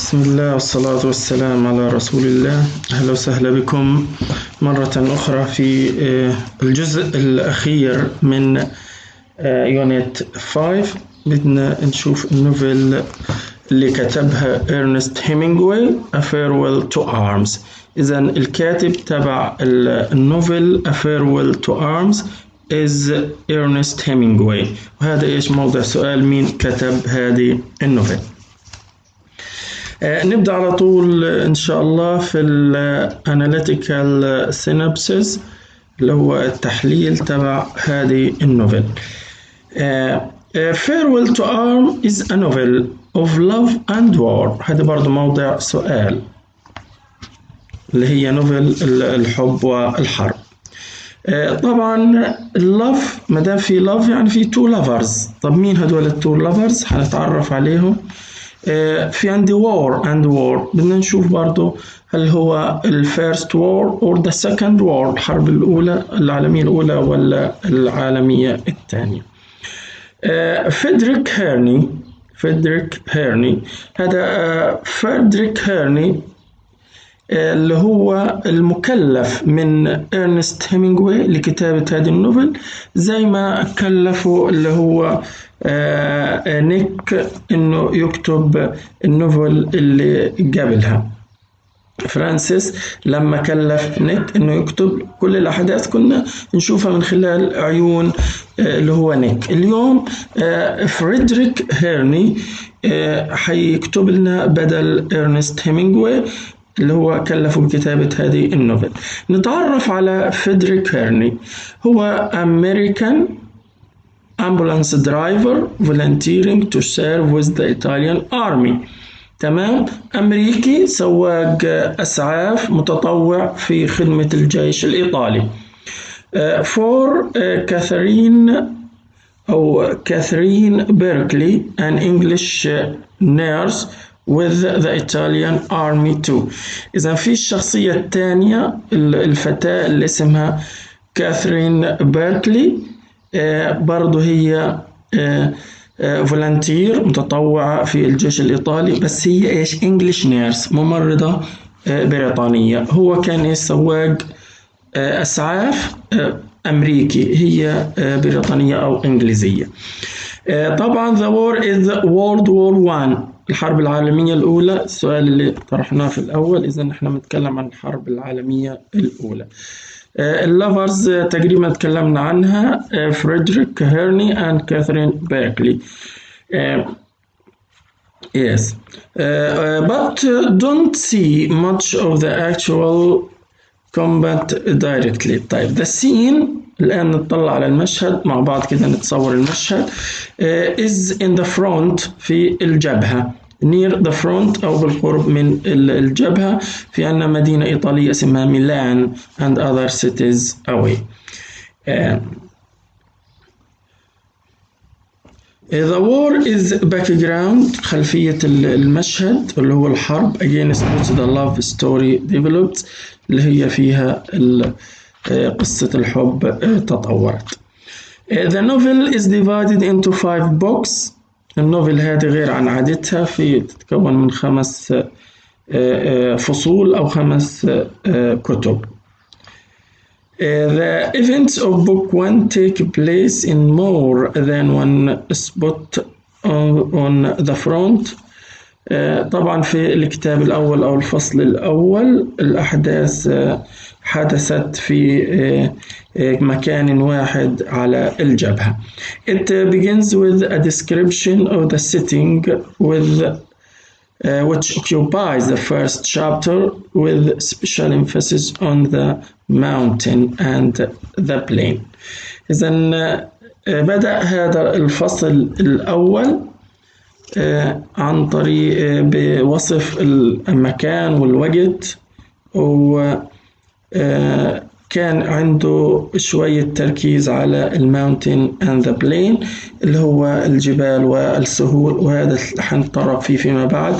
بسم الله والصلاة والسلام على رسول الله. أهلا وسهلا بكم مرة أخرى في الجزء الأخير من يونت 5. بدنا نشوف النوفل اللي كتبها إرنست هيمنغواي A Farewell to Arms. إذا الكاتب تبع النوفل A Farewell to Arms is Ernest Hemingway. وهذا إيش موضع سؤال مين كتب هذه النوفل. نبدأ على طول إن شاء الله في الاناليتيكال سينابسيس اللي هو التحليل تبع هذه النوفل. Farewell to Arms is a novel of love and war. هذا برضو موضع سؤال اللي هي نوفل الحب والحرب. طبعا اللوف ما دام في لوف يعني في تو لافرز. طب مين هدول التو لافرز؟ هنتعرف عليهم. في عندي war and war. بدنا نشوف برضو هل هو الفيرست war or the second war، الحرب الأولى العالمية الأولى ولا العالمية الثانية. فريدريك هيرني هذا فريدريك هيرني اللي هو المكلف من إرنست هيمنغواي لكتابة هذه النوفل، زي ما كلفه اللي هو نيك إنه يكتب النوفل اللي قبلها. فرانسيس لما كلف نيك إنه يكتب كل الأحداث كنا نشوفها من خلال عيون اللي هو نيك. اليوم فريدريك هيرني حيكتب لنا بدل إرنست هيمنغواي اللي هو كلفه بكتابة هذه النوفل. نتعرف على فريدريك هيرني. هو American ambulance driver volunteering to serve with the Italian army. تمام، أمريكي سواق أسعاف متطوع في خدمة الجيش الإيطالي. For كاثرين بيركلي an English nurse with the Italian army too. إذا في الشخصية الثانية الفتاة اللي اسمها كاثرين بيركلي، برضو هي فولنتير متطوعة في الجيش الإيطالي، بس هي إيش إنجليش نيرس ممرضة بريطانية. هو كان سواق أسعاف أمريكي، هي بريطانية أو إنجليزية. طبعا the war is World War I، الحرب العالمية الأولى. السؤال اللي طرحناه في الأول، إذا نحن بنتكلم عن الحرب العالمية الأولى. اللافرز تقريبا تكلمنا عنها، فريدريك هيرني and كاثرين بيركلي. Yes, but don't see much of the actual combat directly. طيب the scene، الآن نطلع على المشهد مع بعض كده، نتصور المشهد. is in the front، في الجبهة، near the front أو بالقرب من الجبهة. في عنا مدينة إيطالية اسمها ميلان and other cities away. The war is background، خلفية المشهد اللي هو الحرب. against which the love story developed، اللي هي فيها قصة الحب تطورت. The novel is divided into 5 books. النوفل هذه غير عن عادتها، تتكون من 5 فصول أو 5 كتب. The events of book 1 take place in more than one spot on the front. طبعا في الكتاب الأول أو الفصل الأول الأحداث حدثت في مكان واحد على الجبهة. It begins with a description of the setting which occupies the first chapter with special emphasis on the mountain and the plain. إذن بدأ هذا الفصل الأول عن طريق بوصف المكان والوقت، كان عنده شوية تركيز على الماونتين and the plain اللي هو الجبال والسهول، وهذا حنتطرق فيه فيما بعد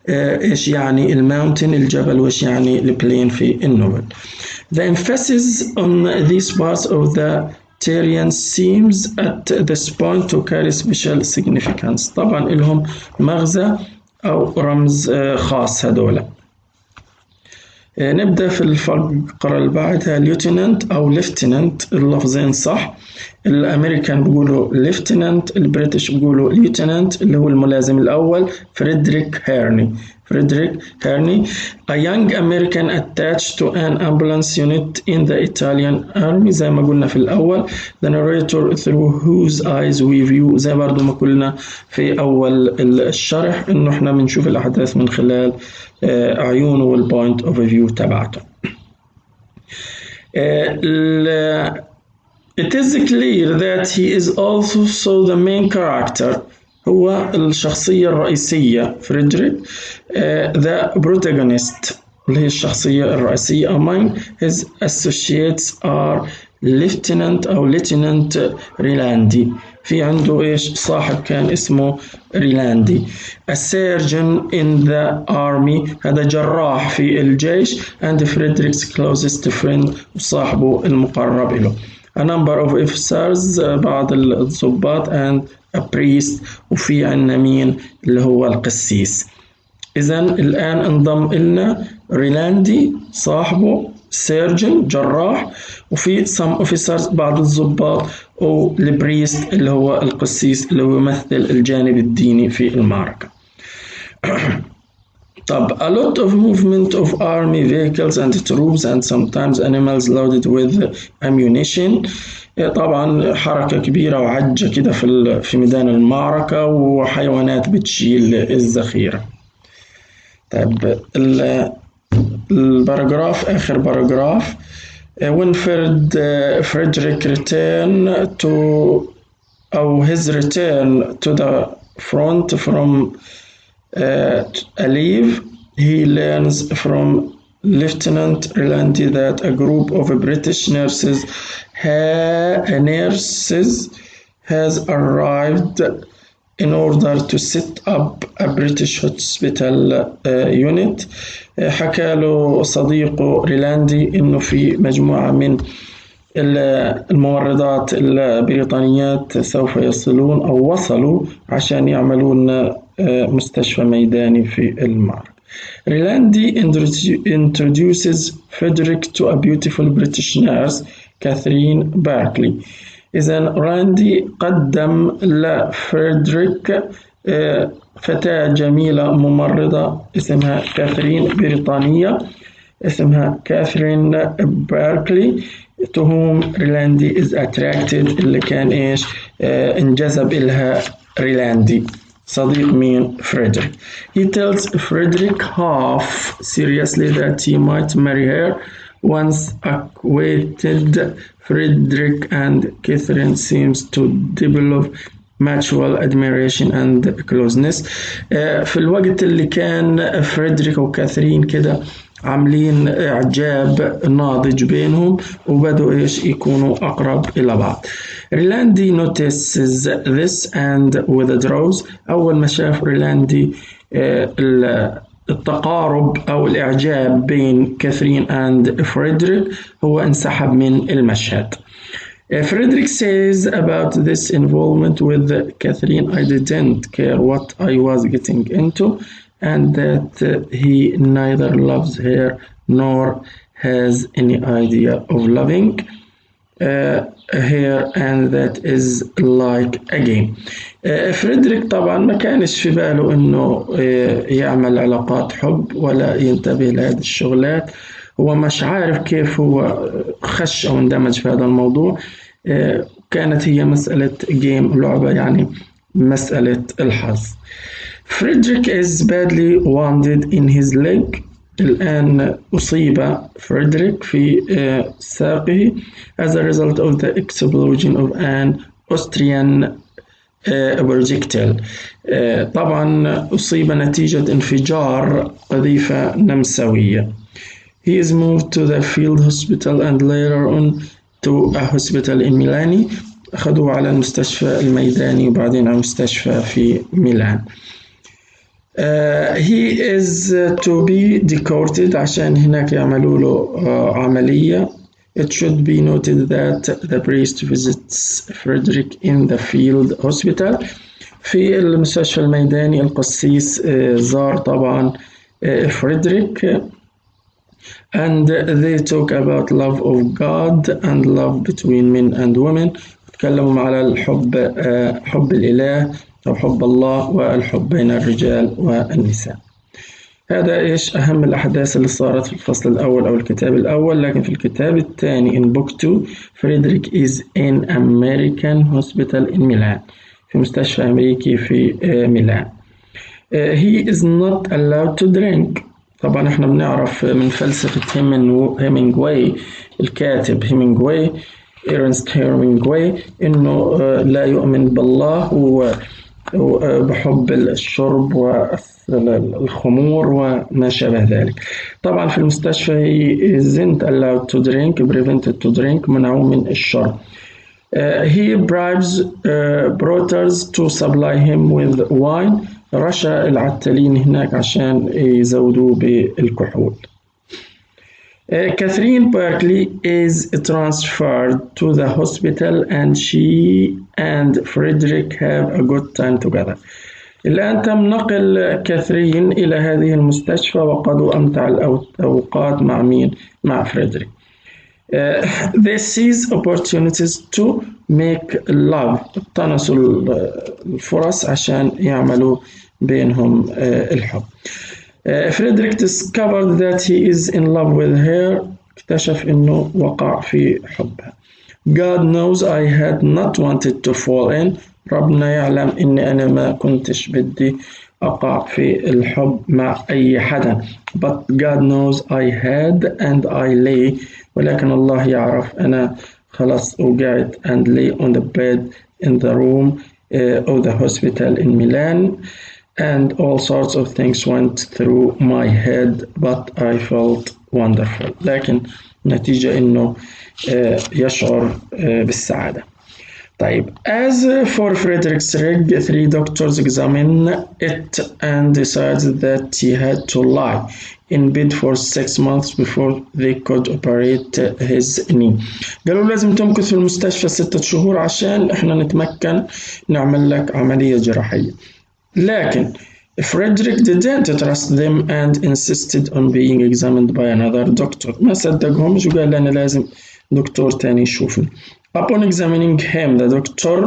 إيش يعني الماونتين الجبل وإيش يعني البلين في النوفل. The emphasis on these parts of the terrain seems at this point to carry special significance. طبعا لهم مغزى أو رمز خاص هدول. نبدأ في الفقرة اللي بعدها. ليوتيننت أو ليفتيننت، اللفظين صح. الأمريكان بيقولوا ليفتيننت، البريتش بيقولوا ليوتيننت اللي هو الملازم الأول فريدريك هيرني. A young American attached to an ambulance unit in the Italian army، زي ما قلنا في الأول. The narrator through whose eyes we view، زي برضو ما قلنا في أول الشرح إنه إحنا بنشوف الأحداث من خلال عيونه والبوينت اوف فيو تبعته. It is clear that he is also the main character، هو الشخصية الرئيسية فريدريك. The protagonist اللي هي الشخصية الرئيسية. Among his associates are Lieutenant أو Lieutenant ريلاندي، في عنده إيش صاحب كان اسمه ريلاندي. A surgeon in the army، هذا جراح في الجيش. And Frederick's closest friend، وصاحبه المقرب له. A number of officers، بعض الضباط. And a priest، وفي عنا مين اللي هو القسيس. إذن الآن انضم لنا ريلاندي صاحبه، سيرجن جراح، وفي some officers بعض الضباط، والبريست اللي هو القسيس اللي هو يمثل الجانب الديني في المعركة. طب a lot of movement of army vehicles and troops and sometimes animals loaded with ammunition. طبعا حركة كبيرة وعجة كده في ميدان المعركة، وحيوانات بتشيل الذخيرة. طيب الباراجراف آخر باراجراف. When Frederick returned to his return to the front from a leave, he learns from Lieutenant Relandy that a group of British nurses has arrived in order to set up a British hospital unit. حكى له صديقه ريلاندي إنه في مجموعة من الممرضات البريطانيات سوف يصلون أو وصلوا عشان يعملون مستشفى ميداني في المعركة. Relandy introduces Frederick to a beautiful British nurse, Catherine Barclay. إذن راندي قدم لفريدريك فتاة جميلة ممرضة اسمها كاثرين، بريطانية اسمها كاثرين باركلي، to whom Relandy is attracted، اللي كان إيش انجذب إلها ريلاندي صديق مين فريدريك. He tells Frederick half seriously that he might marry her. Once acquainted, Frederick and Catherine seems to develop mutual admiration and closeness. في الوقت اللي كان فريدريك وكاثرين كده عاملين إعجاب ناضج بينهم، وبدوا إيش يكونوا أقرب إلى بعض. ريلاندي notices this and withdraws. أول ما شاف ريلاندي التقارب أو الإعجاب بين كاثرين and فريدريك، هو انسحب من المشهد. Frederick says about this involvement with Catherine, I didn't care what I was getting into, and that he neither loves her nor has any idea of loving her, and that is like a game. فريدريك طبعا ما كانش في باله انه يعمل علاقات حب ولا ينتبه لهذه الشغلات، هو مش عارف كيف هو خش او اندمج في هذا الموضوع. كانت هي مسألة جيم، لعبة، يعني مسألة الحظ. فريدريك is badly wounded in his leg. الآن أصيب فريدريك في ساقه as a result of the explosion of an Austrian projectile. طبعا أصيب نتيجة انفجار قذيفة نمساوية. He is moved to the field hospital and later on to a hospital in Milan. أخذوه على المستشفى الميداني وبعدين على المستشفى في ميلان. He is to be deported عشان هناك يعملوا له عملية. It should be noted that the priest visits Frederick in the field hospital. في المستشفى الميداني القسيس زار طبعا فريدريك and they talk about love of God and love between men and women. تكلموا على الحب حب الإله أو حب الله والحب بين الرجال والنساء. هذا إيش أهم الأحداث اللي صارت في الفصل الأول أو الكتاب الأول. لكن في الكتاب الثاني in book 2 فريدريك is in American hospital in Milan في مستشفى أمريكي في ميلان. he is not allowed to drink. طبعا احنا بنعرف من فلسفة هيمنغواي الكاتب هيمنغواي إيرنست هيمنغواي إنه لا يؤمن بالله وبحب الشرب والخمور وما شابه ذلك. طبعا في المستشفى he isn't allowed to drink prevented to drink منعوه من الشرب. he bribes brokers to supply him with wine. رشا العتالين هناك عشان يزودوه بالكحول. Catherine Berkeley is transferred to the hospital and she and Frederick have a good time together. الآن تم نقل كاثرين إلى هذه المستشفى وقضوا أمتع الأوقات مع مين؟ مع فريدريك. They seize opportunities to make love. اقتنصوا الفرص عشان يعملوا بينهم الحب. فريدريك discovered that he is in love with her. اكتشف إنه وقع في حبها. God knows I had not wanted to fall in. ربنا يعلم إني أنا ما كنتش بدي أقع في الحب مع أي حدا. But God knows I had and I lay. ولكن الله يعرف أنا خلاص وقعت and lay on the bed in the room of the hospital in Milan and all sorts of things went through my head but I felt wonderful. لكن نتيجة إنه يشعر بالسعادة. طيب, as for Frederick's rig, 3 doctors examined it and decided that he had to lie in bed for 6 months before they could operate his knee. قالوا لازم تمكث في المستشفى 6 شهور عشان احنا نتمكن نعمل لك عملية جراحية. لكن Frederick didn't trust them and insisted on being examined by another doctor. ما صدقهمش وقال أنا لازم دكتور تاني يشوفني. Upon examining him, the doctor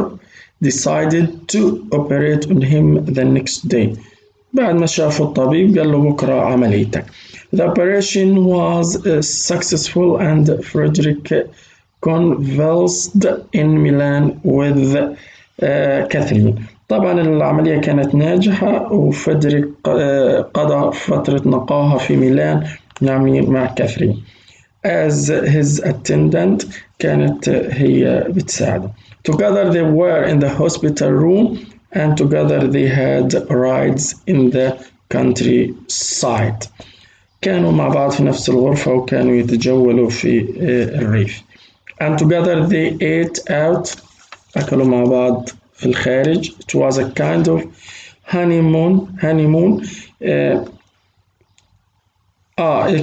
decided to operate on him the next day. بعد ما شافه الطبيب قال له بكرة عمليتك. The operation was successful and Frederick convalesced in Milan with Catherine. طبعا العملية كانت ناجحة وفريدريك قضى فترة نقاهة في ميلان مع كاثرين. As his attendant كانت هي بتساعده. Together they were in the hospital room and together they had rides in the countryside. كانوا مع بعض في نفس الغرفة وكانوا يتجولوا في الريف. And together they ate out. أكلوا مع بعض في الخارج. It was a kind of honeymoon.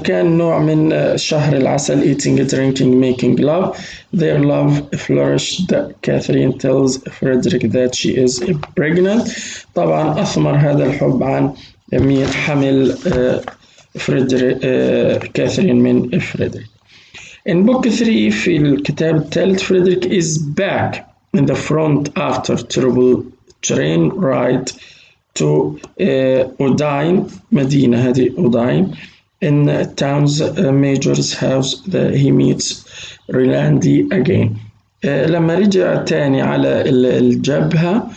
كان نوع من شهر العسل. Eating, drinking, making love. Their love flourished. Catherine tells Frederick that she is pregnant. طبعا أثمر هذا الحب عن حمل كاثرين من فريدريك. In book 3 في الكتاب الثالث Frederick is back in the front after terrible train ride to Udine. مدينة هذه Udine. In town's major's house he meets Rolandi again. لما رجع تاني على الجبهة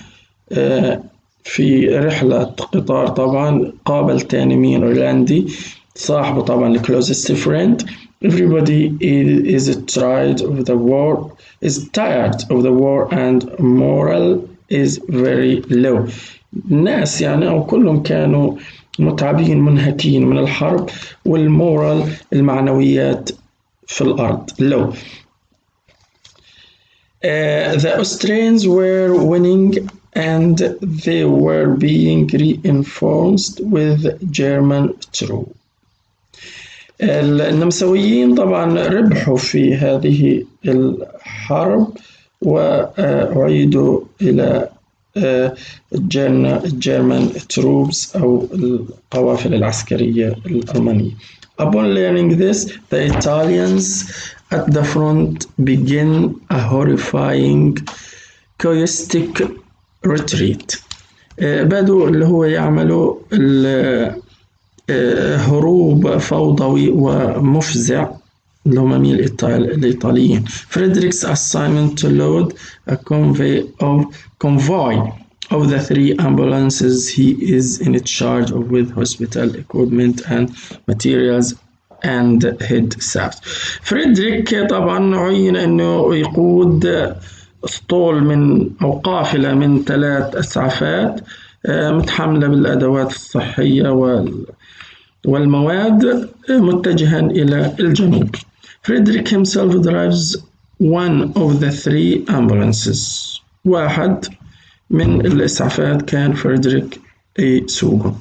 في رحلة قطار طبعا قابل تاني مين رولاندي صاحبه طبعا closest friend. Everybody is tired of the war and moral is very low. الناس يعني أو كلهم كانوا متعبين منهكين من الحرب والمورال المعنويات في الأرض low. The Austrians were winning and they were being reinforced with German troops. النمساويين طبعا ربحوا في هذه الحرب وأعيدوا إلى الجيرمان troops أو القوافل العسكرية الألمانية. Upon learning this, the Italians at the front begin a horrifying chaotic retreat. بدوا اللي هو يعملوا هروب فوضوي ومفزع اللي هم مين الإيطاليين. Frederick's assignment to load a convoy of the 3 ambulances he is in charge of with hospital equipment and materials and head south. فريدريك طبعا عين انه يقود اسطول من او قافلة من 3 اسعافات متحملة بالادوات الصحية والمواد متجها الى الجنوب. Frederick himself drives one of the 3 ambulances. واحد من الإسعافات كان فريدريك يسوقه.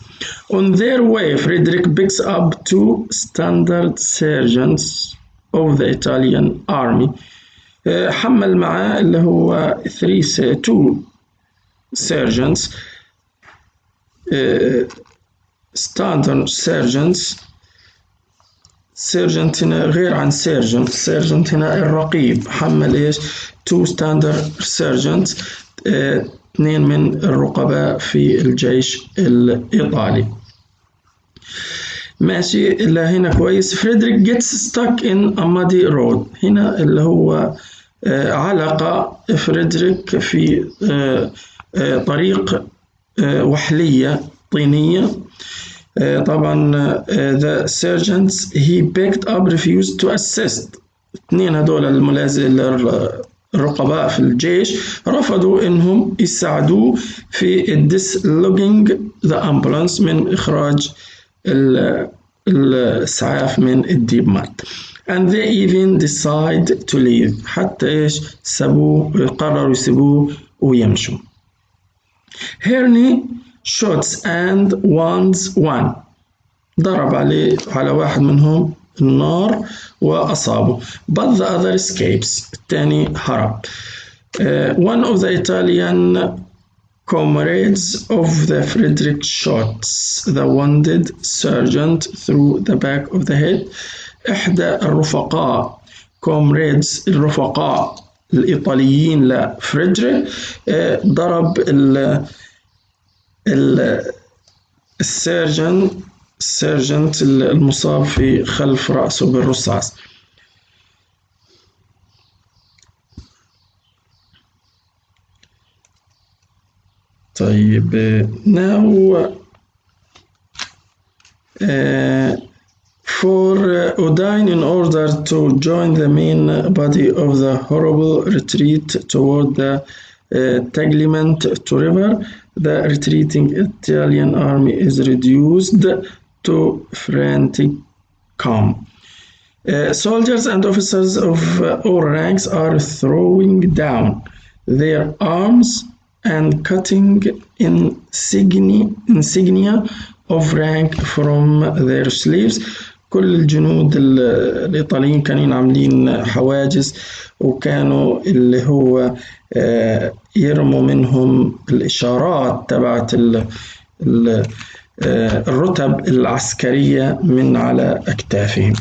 On their way, Frederick picks up 2 standard sergeants of the Italian army. حمل معاه اللي هو 2 sergeants standard sergeants. سيرجنت هنا غير عن سيرجنت. سيرجنت هنا الرقيب. حمل ايش 2 standard sergeants 2 من الرقباء في الجيش الإيطالي. ماشي إلى هنا كويس. فريدريك gets stuck in a muddy road. هنا اللي هو علق فريدريك في طريق وحلية طينية. طبعا the sergeants he picked up refused to assist. 2 هدول الرقباء في الجيش رفضوا انهم يساعدوه في dislodging the ambulance من اخراج الاسعاف من الديب مات. and they even decide to leave. حتى ايش سابوه قرروا يسيبوه ويمشوا. هيرني shoots and wounds one. ضرب على واحد منهم النار وأصابه. but the other escapes. الثاني هرب. one of the Italian comrades of the Frederick shoots the wounded sergeant through the back of the head. إحدى الرفقاء comrades الرفقاء الإيطاليين لفريدريك ضرب السيرجنت المصاب في خلف رأسه بالرصاص. طيب now for Udine, in order to join the main body of the horrible retreat toward the Tagliamento River, the retreating Italian army is reduced to frantic calm. Soldiers and officers of all ranks are throwing down their arms and cutting insignia of rank from their sleeves. كل الجنود الإيطاليين كانوا عاملين حواجز وكانوا اللي هو يرموا منهم الإشارات تبعت الرتب العسكرية من على أكتافهم.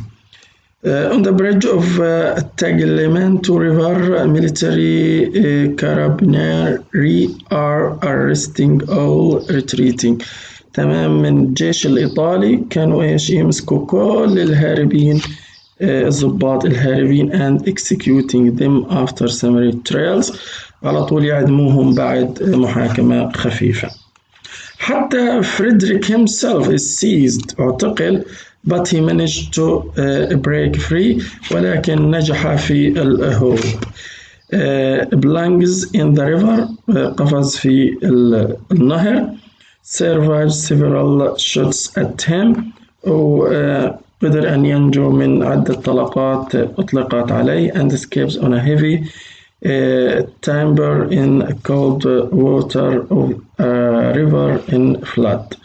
On the bridge of Tagliamento River, military carabinieri are arresting all retreating. تمام من الجيش الإيطالي كانوا إيش يمسكوا كل الهاربين الضباط الهاربين and executing them after summary trials. على طول يعدموهم بعد محاكمة خفيفة. حتى فريدريك himself is seized اعتقل but he managed to break free ولكن نجح في الهروب. Plunges in the river قفز في النهر. Survived several shots at him وقدر أن ينجو من عدة طلقات أطلقت عليه and escapes on a heavy timber in cold water of a river in flood.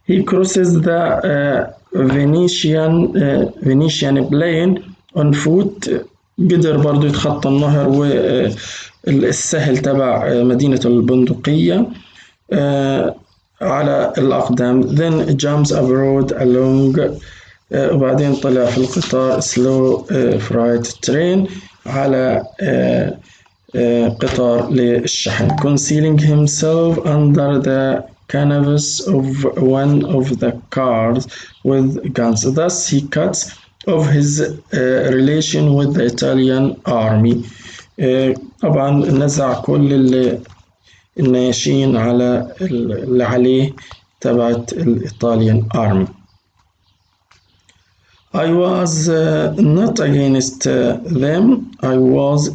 He crosses the Venetian plain on foot قدر برضو يتخطى النهر والسهل تبع مدينة البندقية على الأقدام. then jumps abroad along وبعدين طلع في القطار slow freight train على قطار للشحن. concealing himself under the canvas of one of the cars with guns. thus he cuts off his relation with the Italian army. طبعا نزع كل النياشين على اللي عليه تبعت الإيطاليان army. I was not against them. I was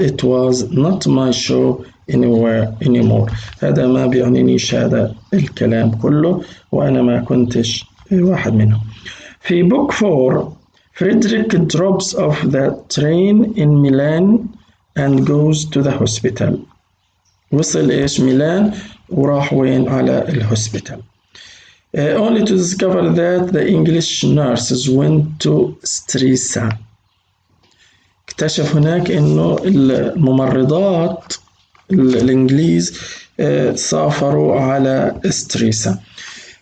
it was not my show anymore. هذا ما بيعنينيش هذا الكلام كله، وأنا ما كنتش واحد منهم. في book 4 Frederick drops off the train in Milan and goes to the hospital. وصل ميلان وراح وين على الهوسبيتال. only to discover that the English nurses went to Stresa. اكتشف هناك انه الممرضات الانجليز سافروا على ستريسا.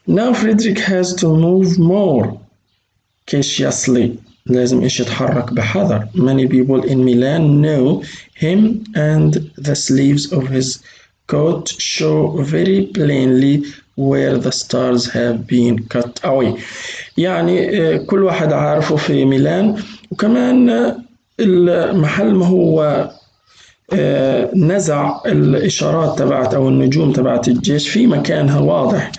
now Frederick has to move more cautiously. لازم يتحرك بحذر. many people in Milan know him and the sleeves of his coat show very plainly where the stars have been cut away. يعني كل واحد عارفه في ميلان. وكمان المحل ما هو نزع الإشارات تبعت أو النجوم تبعت الجيش في مكانها واضح.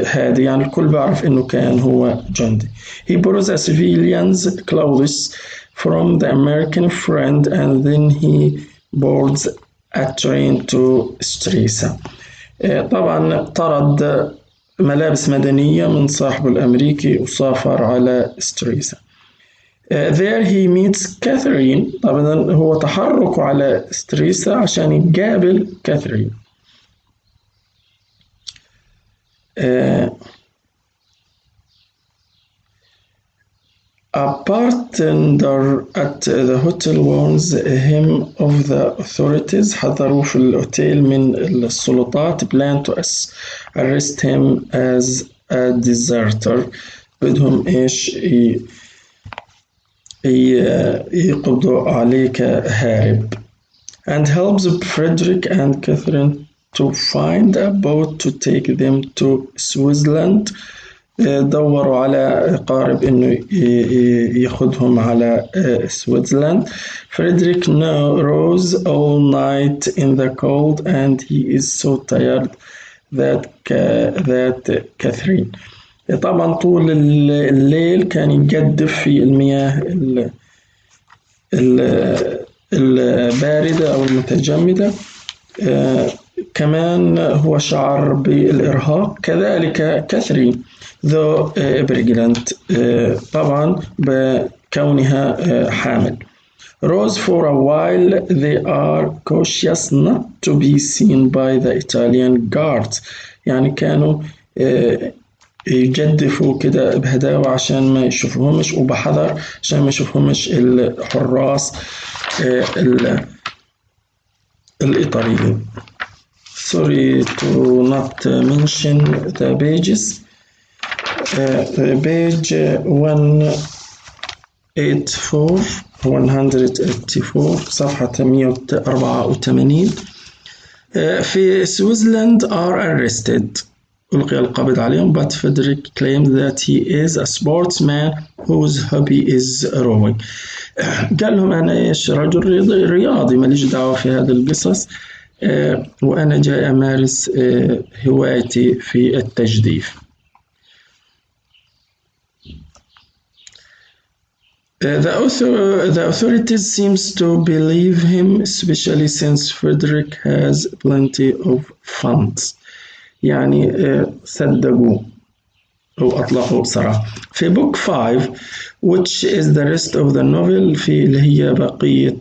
هذا يعني الكل بعرف إنه كان هو جندي. he borrows a civilian's clothes from the American friend and then he boards a train to Stresa. طبعا طرد ملابس مدنية من صاحبه الأمريكي وسافر على ستريسا. there he meets Catherine. طبعا هو تحركه على ستريسا عشان يقابل كاثرين. A bartender at the hotel warns him of the authorities. حذروه في الأوتيل من السلطات. plan to arrest him as a deserter. بدهم يقبضوا عليه كهارب. and helps Frederick and Catherine to find a boat to take them to Switzerland. دوروا على قارب إنه ياخدهم على سويسرلاند. Frederick rows all night in the cold and he is so tired that Catherine. طبعا طول الليل كان يجدف في المياه الباردة أو المتجمدة. كمان هو شعر بالإرهاق. كذلك كاثرين though pregnant طبعا بكونها حامل. rose for a while they are cautious not to be seen by the Italian guards. يعني كانوا يجدفوا كده بهداوة عشان ما يشوفوهمش وبحذر عشان ما يشوفوهمش الحراس الإيطاليين. sorry to not mention the pages. page 184 صفحة 184. في سويسرلاند are arrested. ألقي القبض عليهم but Frederick claimed that he is a sportsman whose hobby is rowing. قال لهم أنا رجل رياضي ماليش دعوة في هذه القصص وأنا جاي أمارس هوايتي في التجديف. The authorities seems to believe him especially since Frederick has plenty of funds. يعني صدقوه أو أطلقوا بصراحة. في book 5 which is the rest of the novel في اللي هي بقية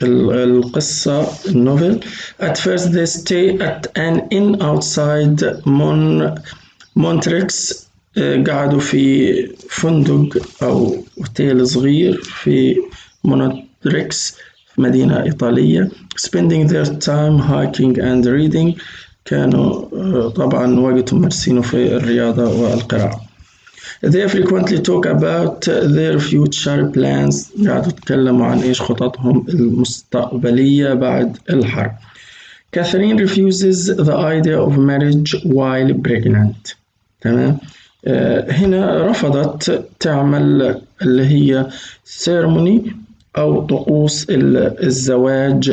القصة النوفل. at first they stay at an inn outside Montreux قعدوا في فندق أو أوتيل صغير في مونتريكس في مدينة إيطالية. spending their time hiking and reading. كانوا طبعا وقتهم مرسينه في الرياضة والقراءة. They frequently talk about their future plans. قعدوا يتكلموا عن إيش خططهم المستقبلية بعد الحرب. Catherine refuses the idea of marriage while pregnant. تمام. هنا رفضت تعمل اللي هي ceremony أو طقوس الزواج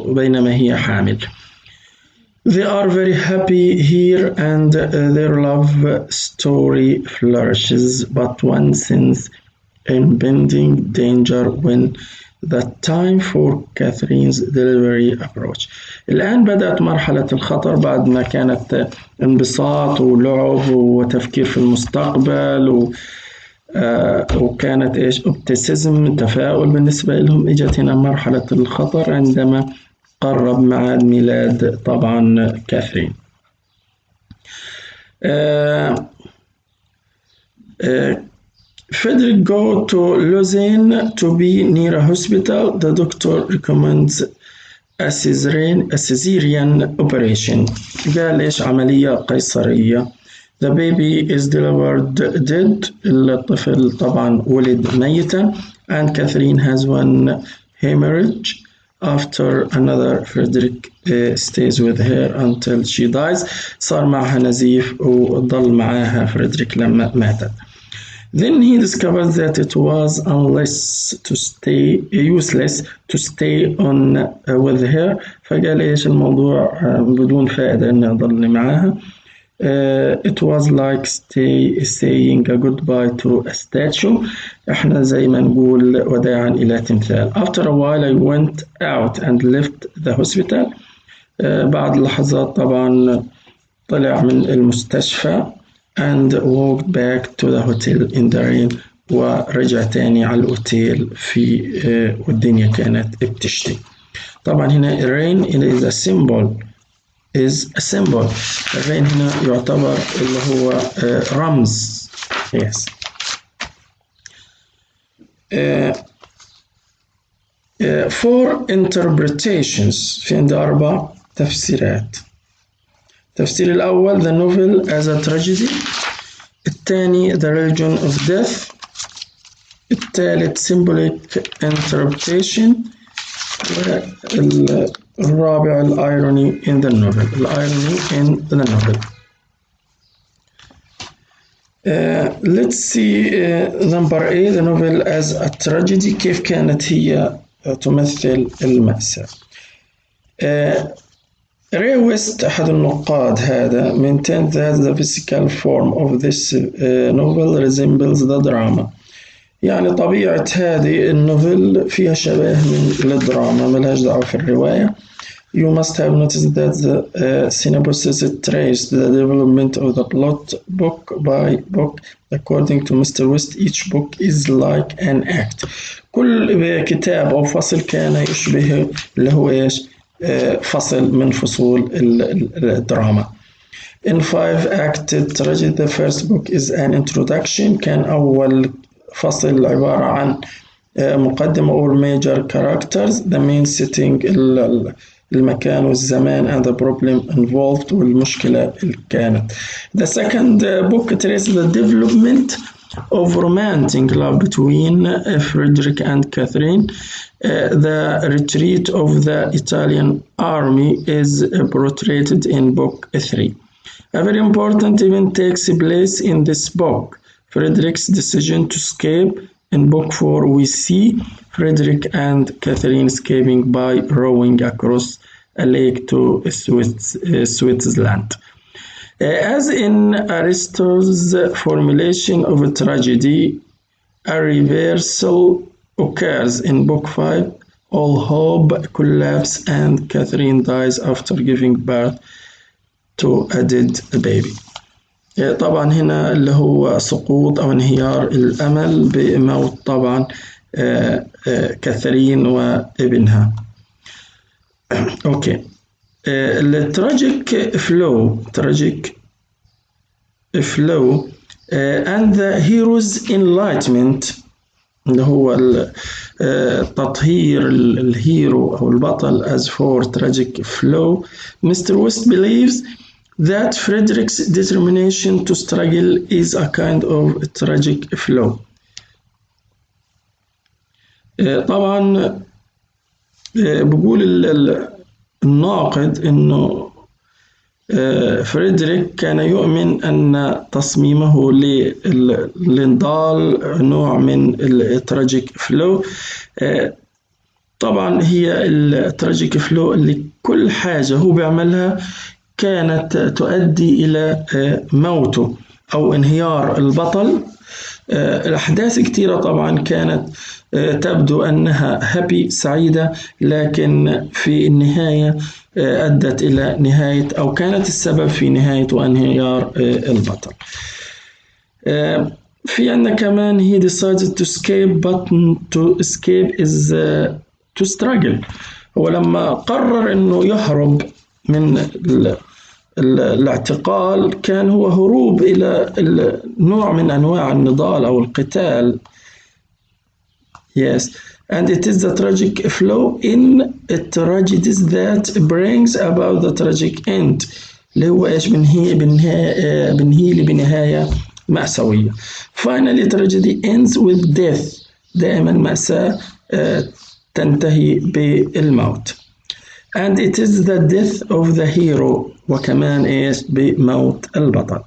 بينما هي حامل. They are very happy here and their love story flourishes, but one senses impending danger when the time for Catherine's delivery approach. الآن بدأت مرحلة الخطر بعد ما كانت انبساط ولعب وتفكير في المستقبل وكانت إيش optimism تفاؤل بالنسبة لهم. إجت هنا مرحلة الخطر عندما قرب ميعاد ميلاد طبعا كاثرين. Frederick go to Lausanne to be near a hospital. The doctor recommends a cesarean operation. قال إيش عملية قيصرية. The baby is delivered dead. الطفل طبعا ولد ميتا. And Catherine has one hemorrhage. After another, Frederick stays with her until she dies. صار معها نزيف وضل معها فريدريك لما ماتت. Then he discovered that it was useless to stay on with her. فقال إيش الموضوع بدون فائدة إني أضل معها. It was like saying a goodbye to a statue. احنا زي ما نقول وداعا إلى تمثال. After a while I went out and left the hospital. بعد لحظات طبعا طلع من المستشفى and walked back to the hotel in the rain. ورجع تاني على الأوتيل في والدنيا كانت بتشتي. طبعا هنا rain is a symbol. الرين هنا يعتبر اللي هو رمز. Yes. Four interpretations. في عند 4 تفسيرات. التفسير الأول the novel as a tragedy. الثاني the religion of death. الثالث symbolic interpretation. الرابع الirony in the novel. Let's see number A the novel as a tragedy. كيف كانت هي تمثل المأساة. Ray West أحد النقاد هذا maintained that the physical form of this novel resembles the drama. يعني طبيعة هذه النوفل فيها شبه من الدراما ملهاش دعوة في الرواية. You must have noticed that the synopsis traced the development of the plot book by book. According to Mr. West, each book is like an act. كل كتاب أو فصل كان يشبه اللي هو إيش فصل من فصول الدراما. In 5-acted tragedy, the first book is an introduction. كان أول فصل عبارة عن مقدمة all major characters, the main setting المكان والزمان and the problem involved والمشكلة اللي كانت. The second book traces the development of romantic love between Frederick and Catherine. The retreat of the Italian army is portrayed in book 3. A very important event takes place in this book. Frederick's decision to escape. In book 4 we see Frederick and Catherine escaping by rowing across a lake to Switzerland. As in Aristotle's formulation of a tragedy, a reversal occurs in book 5. All hope collapses and Catherine dies after giving birth to a dead baby. طبعا هنا اللي هو سقوط أو انهيار الأمل بموت طبعا كاثرين وابنها. أوكي. التراجيك فلو and the hero's enlightenment اللي هو تطهير الهيرو أو البطل as for tragic flow. Mr. West believes that Frederick's determination to struggle is a kind of tragic flow. طبعا بقول الناقد إنه فريدريك كان يؤمن أن تصميمه للنضال نوع من التراجيك فلو. طبعا هي التراجيك فلو اللي كل حاجة هو بيعملها كانت تؤدي إلى موته أو انهيار البطل. الأحداث كتيرة طبعا كانت تبدو أنها هابي سعيدة، لكن في النهاية أدت إلى نهاية أو كانت السبب في نهاية وانهيار البطل. في عندنا كمان he decided to escape but to escape is to struggle. هو لما قرر إنه يهرب من الاعتقال كان هو هروب إلى نوع من أنواع النضال أو القتال. Yes, and it is the tragic flow in tragedies that brings about the tragic end اللي هو إيش بنهي بنهاية مأساوية. Finally tragedy ends with death. دائما مأساة تنتهي بالموت. And it is the death of the hero وكمان إيش بموت البطل.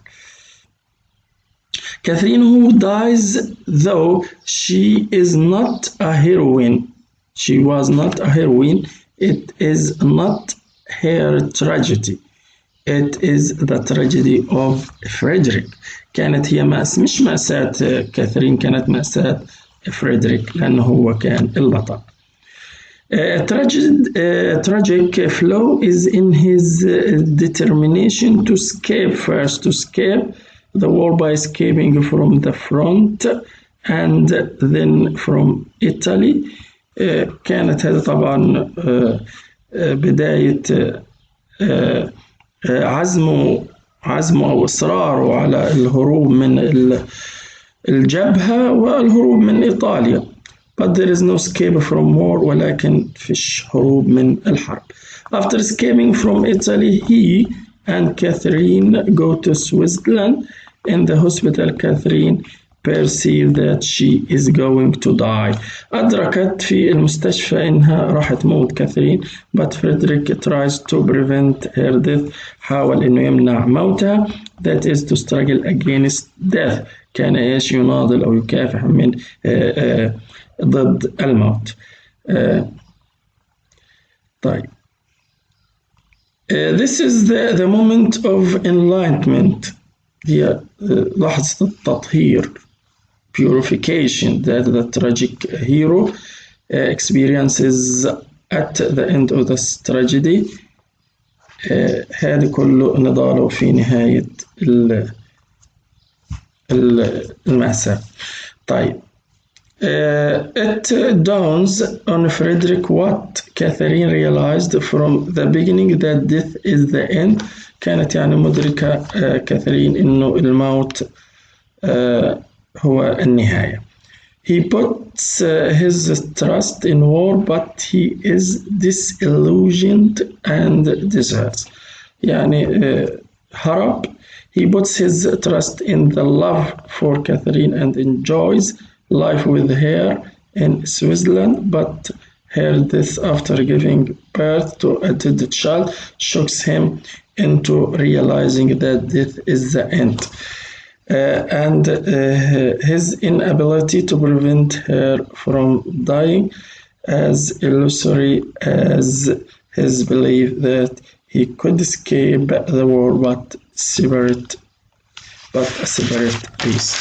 Catherine who dies though she is not a heroine. She was not a heroine. It is not her tragedy. It is the tragedy of Frederick. كانت هي مش مأساة كاثرين، كانت مأساة فريدريك لأنه هو كان البطل. Tragic flow is in his determination to escape, first to escape the war by escaping from the front and then from Italy. كانت هذا طبعا بداية عزمه أو إصراره على الهروب من الجبهة والهروب من إيطاليا. But there is no escape from war ولكن فيش هروب من الحرب. After escaping from Italy he and Catherine go to Switzerland. In the hospital Catherine perceives that she is going to die. أدركت في المستشفى إنها راح تموت كاثرين. But Frederick tries to prevent her death. حاول إنه يمنع موتها. That is to struggle against death. كان إيش يناضل أو يكافح من ضد الموت. طيب. This is the moment of enlightenment. هي لحظة التطهير purification that the tragic hero experiences at the end of this tragedy. هذا كله نضاله في نهاية المأساة. طيب. It dawns on Frederick what Catherine realized from the beginning that death is the end. كانت يعني مدركة كاثرين إنه الموت هو النهاية. He puts his trust in war but he is disillusioned and deserts. يعني هرب. He puts his trust in the love for Catherine and enjoys life with her in Switzerland, but her death after giving birth to a dead child shocks him into realizing that death is the end, and his inability to prevent her from dying as illusory as his belief that he could escape the war but a separate piece.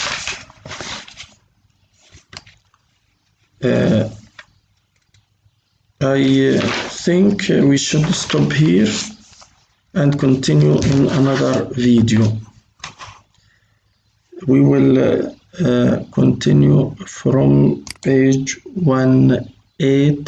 I think we should stop here and continue in another video. We will continue from page 180